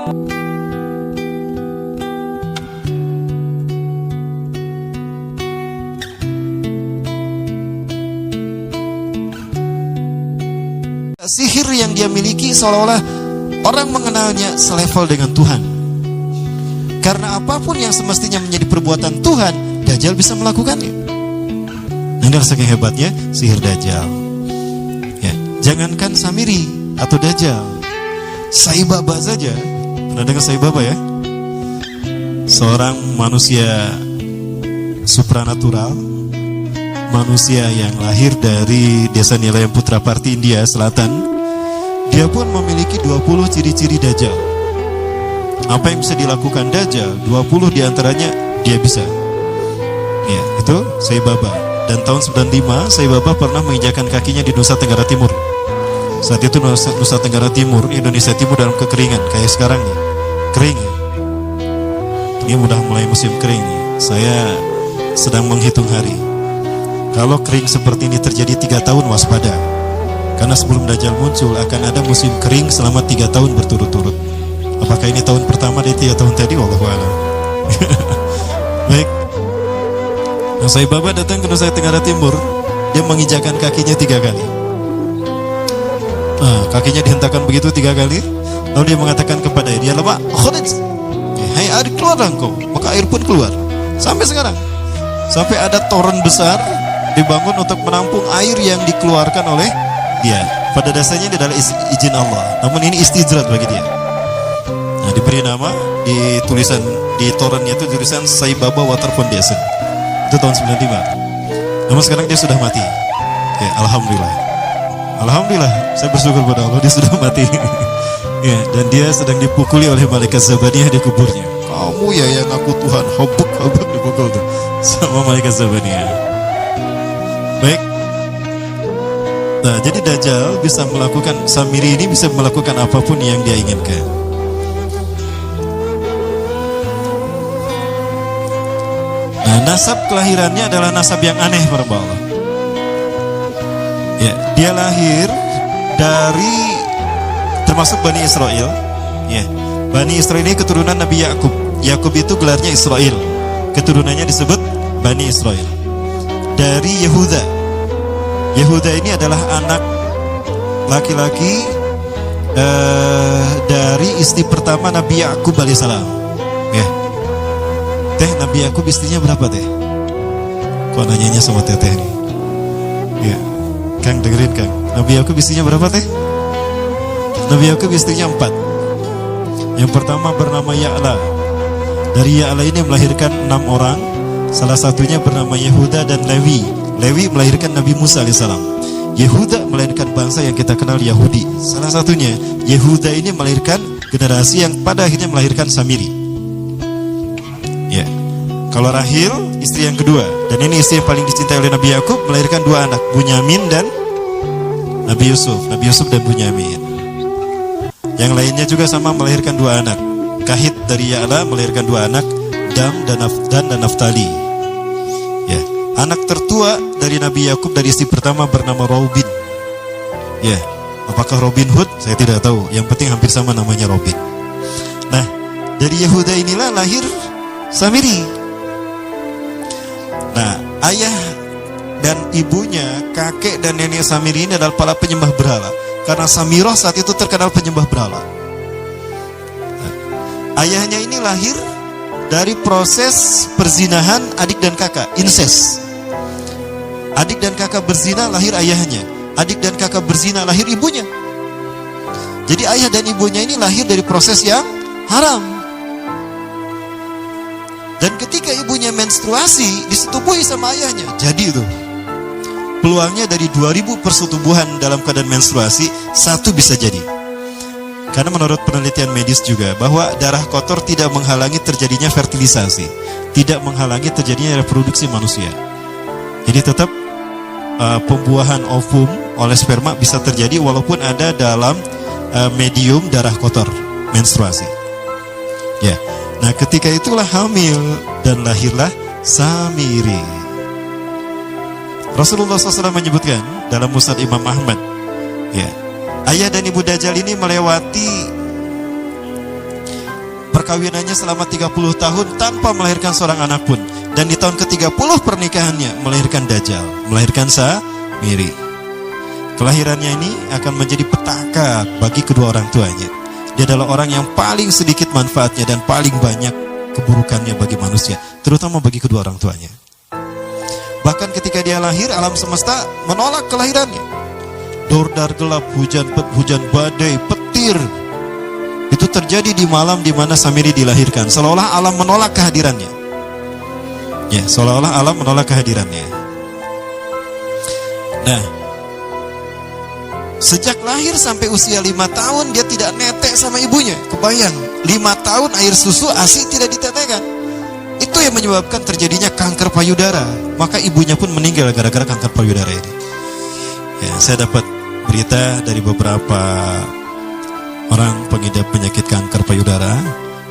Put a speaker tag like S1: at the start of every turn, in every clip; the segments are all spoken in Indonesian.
S1: Sihir yang dia miliki seolah-olah orang mengenalnya selevel dengan Tuhan. Karena apapun yang semestinya menjadi perbuatan Tuhan, Dajjal bisa melakukannya. Ini adalah saking hebatnya sihir Dajjal. Ya, jangankan Samiri atau Dajjal, Sai Baba saja. Pernah dengar Sai Baba ya? Seorang manusia supranatural, manusia yang lahir dari desa Nilayam Putra Parti, India Selatan. Dia pun memiliki 20 ciri-ciri Dajjal. Apa yang bisa dilakukan Dajjal, 20 diantaranya dia bisa. Ya, itu Sai Baba. Dan tahun 95 Sai Baba pernah menginjakan kakinya di Nusa Tenggara Timur. Saat itu Nusa Tenggara Timur, Indonesia Timur dalam kekeringan kayak sekarang nih. Kering ya. Ini udah mulai musim kering nih. Saya sedang menghitung hari. Kalau kering seperti ini terjadi 3 tahun, waspada. Karena sebelum Dajjal muncul akan ada musim kering selama 3 tahun berturut-turut. Apakah ini tahun pertama dari 3 tahun tadi? Wallahu a'lam. Baik. Nah, Sai Baba datang ke Nusa Tenggara Timur. Dia menginjakan kakinya 3 kali. Nah, kakinya dihentakkan begitu 3 kali. Lalu dia mengatakan kepada dia, "Lama, khuruj. Hai air, keluar engkau." Maka air pun keluar. Sampai sekarang. Sampai ada toren besar dibangun untuk menampung air yang dikeluarkan oleh dia. Pada dasarnya ini adalah izin Allah. Namun ini istijrat bagi dia. Nah, diberi nama, di tulisan di torennya itu tulisan Sai Baba Water Foundation. Itu tahun 95. Namun sekarang dia sudah mati. Ya, alhamdulillah. Alhamdulillah, saya bersyukur pada Allah dia sudah mati. Ya, dan dia sedang dipukuli oleh malaikat Zabaniyah di kuburnya. Kamu ya yang aku Tuhan, hobuk dipukul tuh sama malaikat Zabaniyah. Baik. Nah, jadi Dajjal bisa melakukan, Samiri ini bisa melakukan apapun yang dia inginkan. Nah, nasab kelahirannya adalah nasab yang aneh para Allah. Ya, dia lahir dari termasuk Bani Israel. Ya, Bani Israel ini keturunan Nabi Yakub. Yakub itu gelarnya Israel. Keturunannya disebut Bani Israel. Dari Yehuda. Yehuda ini adalah anak laki-laki dari istri pertama Nabi Yakub alaihissalam. Ya. Teh, Nabi Yakub istrinya berapa teh? Kok nanyanya sama teteh nih? Ya. Kang dengerin Kang. Nabi Yakub istrinya berapa teh? Nabi Yakub istrinya 4. Yang pertama bernama Ya'la. Dari Ya'la ini melahirkan 6 orang. Salah satunya bernama Yehuda dan Lewi. Lewi melahirkan Nabi Musa alaihissalam. Yehuda melahirkan bangsa yang kita kenal Yahudi. Salah satunya Yehuda ini melahirkan generasi yang pada akhirnya melahirkan Samiri. Ya. Kalau Rahil istri yang kedua, dan ini istri yang paling dicintai oleh Nabi Yakub, melahirkan 2 anak, Bunyamin dan Nabi Yusuf. Nabi Yusuf dan Bunyamin. Yang lainnya juga sama melahirkan 2 anak. Kahit dari Ya'la melahirkan 2 anak, Dam dan Naftali. Ya. Anak tertua dari Nabi Yakub dari istri pertama bernama Robin. Ya, apakah Robin Hood? Saya tidak tahu. Yang penting hampir sama namanya Robin. Nah, dari Yehuda inilah lahir Samiri. Nah, ayah dan ibunya, kakek dan nenek Samiri ini adalah para penyembah berhala. Karena Samirah saat itu terkenal penyembah berhala. Nah, ayahnya ini lahir dari proses perzinahan adik dan kakak, incest. Adik dan kakak berzina, lahir ayahnya. Adik dan kakak berzina, lahir ibunya. Jadi ayah dan ibunya ini lahir dari proses yang haram. Dan ketika ibunya menstruasi, disetubuhi sama ayahnya. Jadi itu peluangnya dari 2000 persetubuhan dalam keadaan menstruasi, 1 bisa jadi. Karena menurut penelitian medis juga bahwa darah kotor tidak menghalangi terjadinya fertilisasi, tidak menghalangi terjadinya reproduksi manusia. Jadi tetap pembuahan ovum oleh sperma bisa terjadi walaupun ada dalam medium darah kotor menstruasi. Ya, nah ketika itulah hamil dan lahirlah Samiri. Rasulullah SAW menyebutkan dalam Musnad Imam Ahmad, ya, ayah dan ibu Dajjal ini melewati Perkawinannya selama 30 tahun tanpa melahirkan seorang anak pun. Dan di tahun ke-30 pernikahannya melahirkan Dajjal, melahirkan Samiri. Kelahirannya ini akan menjadi petaka bagi kedua orang tuanya. Dia adalah orang yang paling sedikit manfaatnya dan paling banyak keburukannya bagi manusia, terutama bagi kedua orang tuanya. Bahkan ketika dia lahir, alam semesta menolak kelahirannya. Dordar gelap, hujan badai, petir. Itu terjadi di malam di mana Samiri dilahirkan. Seolah-olah alam menolak kehadirannya. Ya, seolah-olah alam menolak kehadirannya. Nah, sejak lahir sampai usia 5 tahun dia tidak netek sama ibunya. Kebayang, 5 tahun air susu ASI tidak ditetekkan. Itu yang menyebabkan terjadinya kanker payudara. Maka ibunya pun meninggal gara-gara kanker payudara ini. Ya, saya dapat berita dari beberapa orang pengidap penyakit kanker payudara.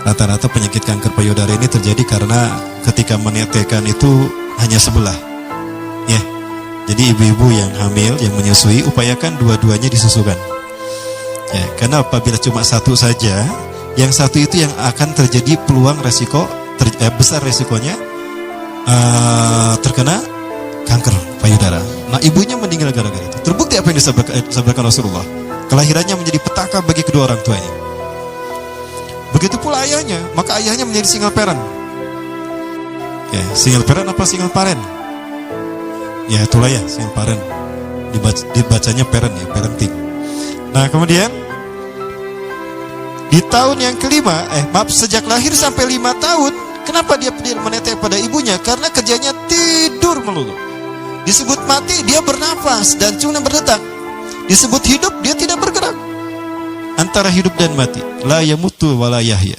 S1: Rata-rata penyakit kanker payudara ini terjadi karena ketika menetekkan itu hanya sebelah. Ya. Jadi ibu-ibu yang hamil, yang menyusui, upayakan dua-duanya disusukan. Ya, karena apabila cuma satu saja, yang satu itu yang akan terjadi peluang resiko besar resikonya terkena kanker payudara. Nah, ibunya meninggal gara-gara itu. Terbukti apa yang disabdakan Rasulullah. Kelahirannya menjadi petaka bagi kedua orang tuanya. Begitu pula ayahnya, maka ayahnya menjadi single parent. Ya, single parent apa single parent? Ya, itulah ya, single parent. Dibacanya parent ya, parenting. Nah, kemudian di tahun yang kelima, sejak lahir sampai 5 tahun, kenapa dia menetek pada ibunya? Karena kerjanya tidur melulu. Disebut mati, dia bernafas dan cuma berdetak. Disebut hidup, dia tidak bergerak. Antara hidup dan mati, la yamutu wa la yahya.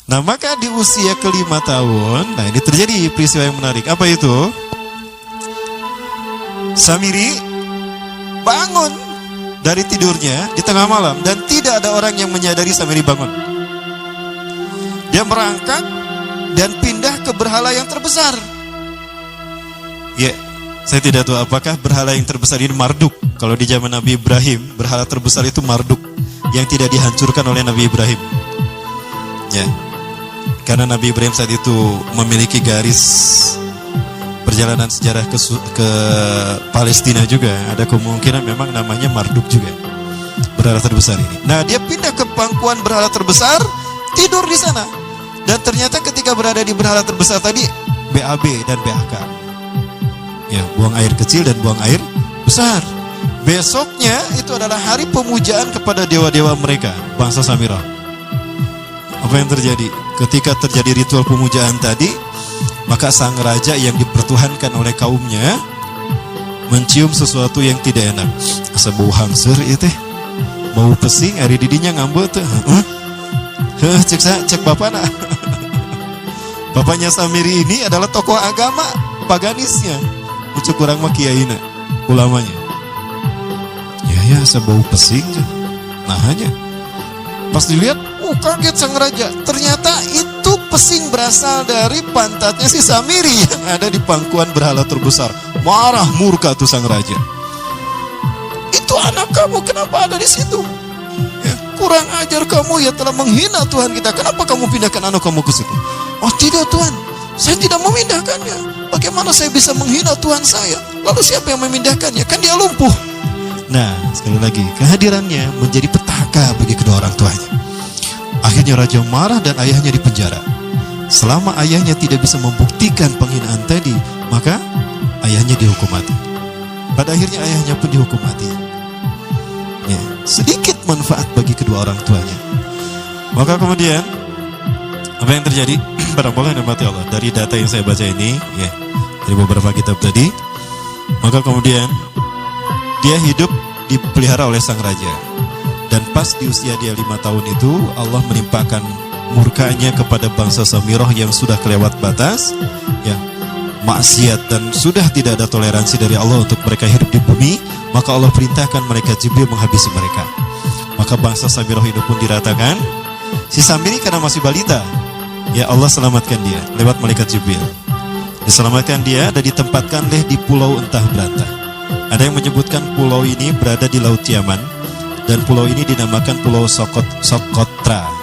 S1: Nah, maka di usia ke-5 tahun, nah ini terjadi peristiwa yang menarik. Apa itu? Samiri bangun dari tidurnya di tengah malam dan tidak ada orang yang menyadari Samiri bangun. Dia merangkak dan pindah ke berhala yang terbesar. Ya, saya tidak tahu apakah berhala yang terbesar ini Marduk. Kalau di zaman Nabi Ibrahim, berhala terbesar itu Marduk yang tidak dihancurkan oleh Nabi Ibrahim. Ya, karena Nabi Ibrahim saat itu memiliki garis perjalanan sejarah ke Palestina juga. Ada kemungkinan memang namanya Marduk juga, berhala terbesar ini. Nah, dia pindah ke pangkuan berhala terbesar, tidur di sana. Dan ternyata ketika berada di berhala terbesar tadi, BAB dan BAK. Ya, buang air kecil dan buang air besar. Besoknya itu adalah hari pemujaan kepada dewa-dewa mereka, bangsa Samirah. Apa yang terjadi? Ketika terjadi ritual pemujaan tadi, maka sang raja yang dipertuhankan oleh kaumnya mencium sesuatu yang tidak enak. Asa bau hangseur ieu teh. Bau pesing ari didinya ngambeu teh. Cek bapana. Bapaknya Samiri ini adalah tokoh agama paganisnya. Ucuk kurang mah kiaina, ulamanya. Ya asa bau pesing. Nah hanya pas dilihat, kaget sang raja. Ternyata itu pesing berasal dari pantatnya si Samiri yang ada di pangkuan berhala terbesar. Marah murka tuh sang raja. Itu anak kamu, kenapa ada di situ? Ya, kurang ajar kamu, ya telah menghina Tuhan kita. Kenapa kamu pindahkan anak kamu ke situ? Oh tidak Tuhan, saya tidak memindahkannya. Bagaimana saya bisa menghina Tuhan saya? Lalu siapa yang memindahkannya? Kan dia lumpuh. Nah, sekali lagi, kehadirannya menjadi petaka bagi kedua orang tuanya. Akhirnya raja marah dan ayahnya dipenjara. Selama ayahnya tidak bisa membuktikan penghinaan tadi, maka ayahnya dihukum mati. Pada akhirnya ayahnya pun dihukum mati. Ya, sedikit manfaat bagi kedua orang tuanya. Maka kemudian apa yang terjadi? Barangkali mati Allah. Dari data yang saya baca ini, ya, dari beberapa kitab tadi, maka kemudian dia hidup dipelihara oleh sang raja. Dan pas di usia dia 5 tahun itu, Allah menimpakan murkanya kepada bangsa Samirah yang sudah kelewat batas, ya, maksiat dan sudah tidak ada toleransi dari Allah untuk mereka hidup di bumi. Maka Allah perintahkan malaikat Jibril menghabisi mereka. Maka bangsa Samirah itu pun diratakan. Si Samiri karena masih balita, ya Allah selamatkan dia lewat malaikat Jibril. Diselamatkan dia dan ditempatkan di pulau entah berantah. Ada yang menyebutkan pulau ini berada di Laut Yaman, dan pulau ini dinamakan Pulau Sokotra.